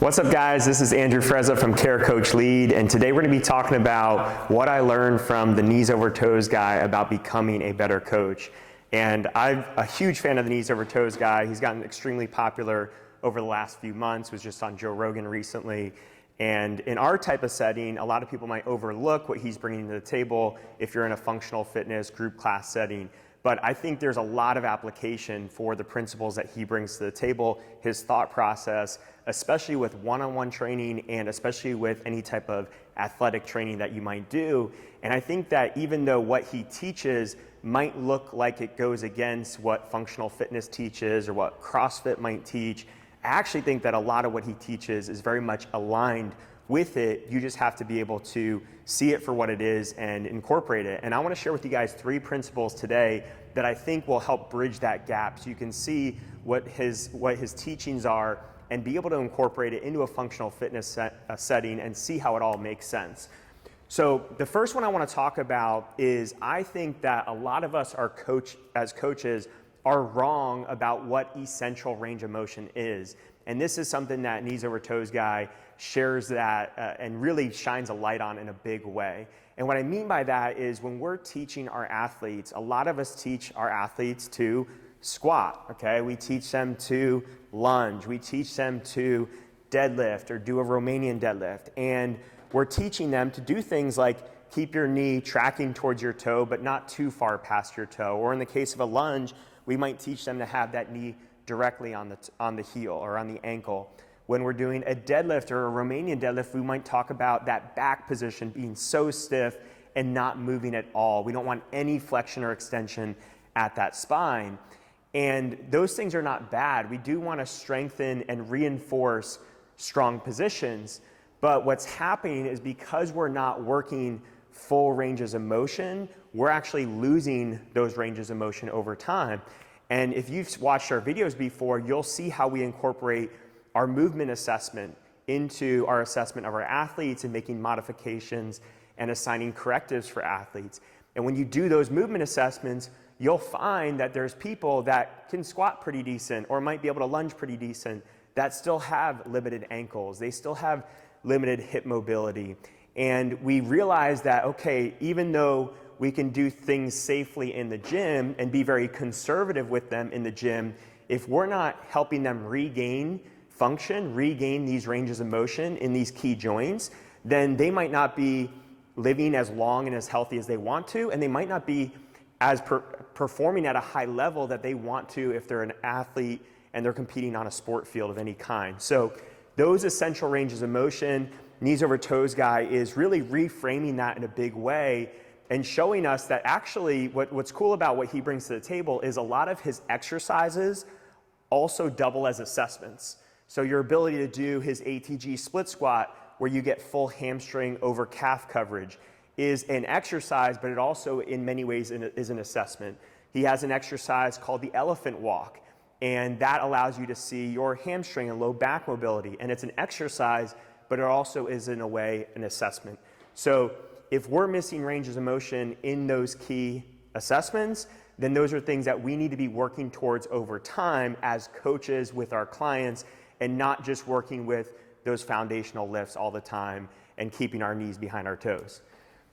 What's up, guys? This is Andrew Frezza from Care Coach Lead, and today we're going to be talking about what I learned from the knees over toes guy about becoming a better coach. And I'm a huge fan of the knees over toes guy. He's gotten extremely popular over the last few months, was just on Joe Rogan recently. And in our type of setting, a lot of people might overlook what he's bringing to the table if you're in a functional fitness group class setting. But I think there's a lot of application for the principles that he brings to the table, his thought process, especially with one-on-one training and especially with any type of athletic training that you might do. And I think that even though what he teaches might look like it goes against what functional fitness teaches or what CrossFit might teach, I actually think that a lot of what he teaches is very much aligned with it. You just have to be able to see it for what it is and incorporate it. And I want to share with you guys 3 principles today that I think will help bridge that gap so you can see what his teachings are and be able to incorporate it into a functional fitness setting and see how it all makes sense. So the first one I want to talk about is I think that a lot of us as coaches are wrong about what essential range of motion is. And this is something that Knees Over Toes guy shares that and really shines a light on in a big way. And what I mean by that is when we're teaching our athletes, a lot of us teach our athletes to squat, okay? We teach them to lunge. We teach them to deadlift or do a Romanian deadlift. And we're teaching them to do things like keep your knee tracking towards your toe, but not too far past your toe. Or in the case of a lunge, we might teach them to have that knee directly on the heel or on the ankle. When we're doing a deadlift or a Romanian deadlift, we might talk about that back position being so stiff and not moving at all. We don't want any flexion or extension at that spine. And those things are not bad. We do want to strengthen and reinforce strong positions. But what's happening is because we're not working full ranges of motion, we're actually losing those ranges of motion over time. And if you've watched our videos before, you'll see how we incorporate our movement assessment into our assessment of our athletes and making modifications and assigning correctives for athletes. And when you do those movement assessments, you'll find that there's people that can squat pretty decent or might be able to lunge pretty decent that still have limited ankles. They still have limited hip mobility. And we realize that, okay, even though we can do things safely in the gym and be very conservative with them in the gym, if we're not helping them regain function, regain these ranges of motion in these key joints, then they might not be living as long and as healthy as they want to, and they might not be as performing at a high level that they want to if they're an athlete and they're competing on a sport field of any kind. So those essential ranges of motion, Knees Over Toes guy is really reframing that in a big way and showing us that actually what's cool about what he brings to the table is a lot of his exercises also double as assessments. So your ability to do his ATG split squat where you get full hamstring over calf coverage is an exercise, but it also in many ways is an assessment. He has an exercise called the elephant walk, and that allows you to see your hamstring and low back mobility. And it's an exercise, but it also is in a way an assessment. So if we're missing ranges of motion in those key assessments, then those are things that we need to be working towards over time as coaches with our clients and not just working with those foundational lifts all the time and keeping our knees behind our toes.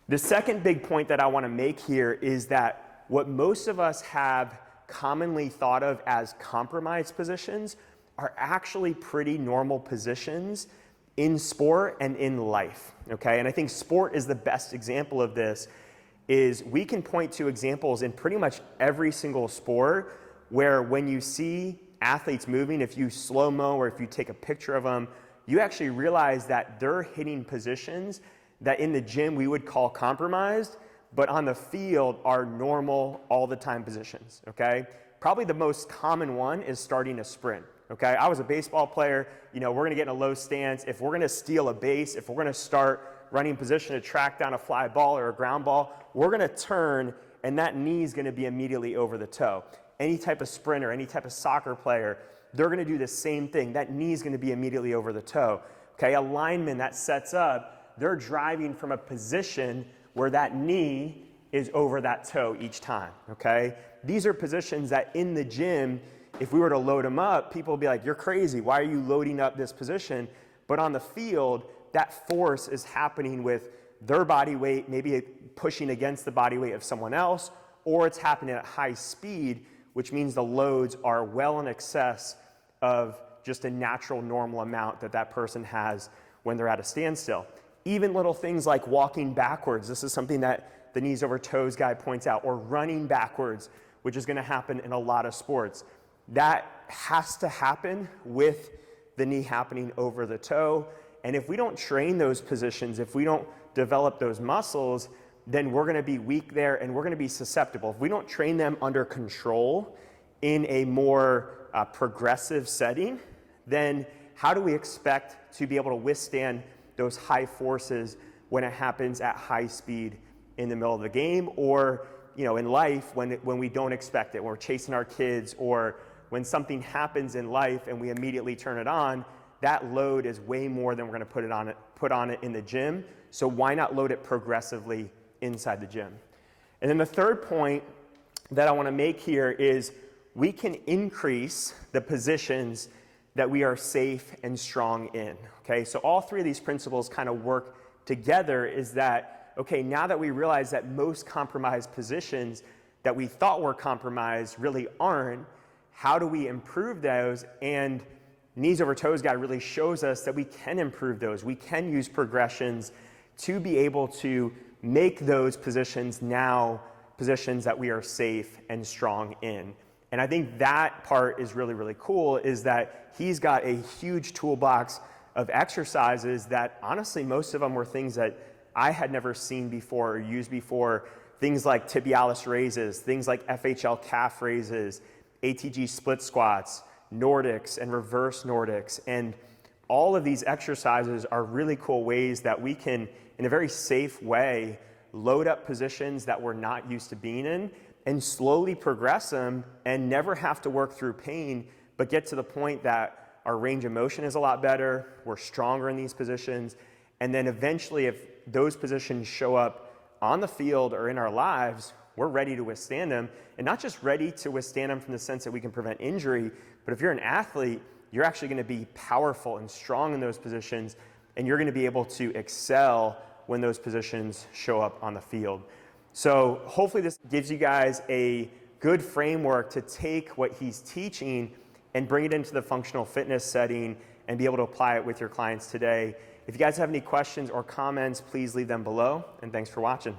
The second big point that I want to make here is that what most of us have commonly thought of as compromised positions are actually pretty normal positions in sport and in life, okay? And I think sport is the best example of this. Is we can point to examples in pretty much every single sport where when you see athletes moving, if you slow-mo or if you take a picture of them, you actually realize that they're hitting positions that in the gym we would call compromised, but on the field are normal all the time positions, okay? Probably the most common one is starting a sprint, okay? I was a baseball player, we're gonna get in a low stance. If we're gonna steal a base, if we're gonna start running position to track down a fly ball or a ground ball, we're gonna turn and that knee is gonna be immediately over the toe. Any type of sprinter, any type of soccer player, they're gonna do the same thing. That knee is gonna be immediately over the toe. Okay, a lineman that sets up, they're driving from a position where that knee is over that toe each time, okay? These are positions that in the gym, if we were to load them up, people would be like, you're crazy, why are you loading up this position? But on the field, that force is happening with their body weight, maybe pushing against the body weight of someone else, or it's happening at high speed, which means the loads are well in excess of just a natural, normal amount that that person has when they're at a standstill. Even little things like walking backwards, this is something that the knees over toes guy points out, or running backwards, which is gonna happen in a lot of sports. That has to happen with the knee happening over the toe. And if we don't train those positions, if we don't develop those muscles, then we're gonna be weak there and we're gonna be susceptible. If we don't train them under control in a more progressive setting, then how do we expect to be able to withstand those high forces when it happens at high speed in the middle of the game, or in life when we don't expect it, when we're chasing our kids, or when something happens in life and we immediately turn it on? That load is way more than we're going to put on it in the gym. So why not load it progressively inside the gym? And then the third point that I want to make here is we can increase the positions that we are safe and strong in. Okay, so all three of these principles kind of work together. Is that, okay, now that we realize that most compromised positions that we thought were compromised really aren't, how do we improve those? And Knees Over Toes guy really shows us that we can improve those. We can use progressions to be able to make those positions now positions that we are safe and strong in. And I think that part is really, really cool, is that he's got a huge toolbox of exercises that honestly, most of them were things that I had never seen before or used before. Things like tibialis raises, things like FHL calf raises, ATG split squats, Nordics and reverse Nordics. And all of these exercises are really cool ways that we can, in a very safe way, load up positions that we're not used to being in and slowly progress them and never have to work through pain, but get to the point that our range of motion is a lot better, we're stronger in these positions, and then eventually if those positions show up on the field or in our lives, we're ready to withstand them. And not just ready to withstand them from the sense that we can prevent injury, but if you're an athlete, you're actually going to be powerful and strong in those positions, and you're going to be able to excel when those positions show up on the field. So hopefully this gives you guys a good framework to take what he's teaching and bring it into the functional fitness setting and be able to apply it with your clients today. If you guys have any questions or comments, please leave them below, and thanks for watching.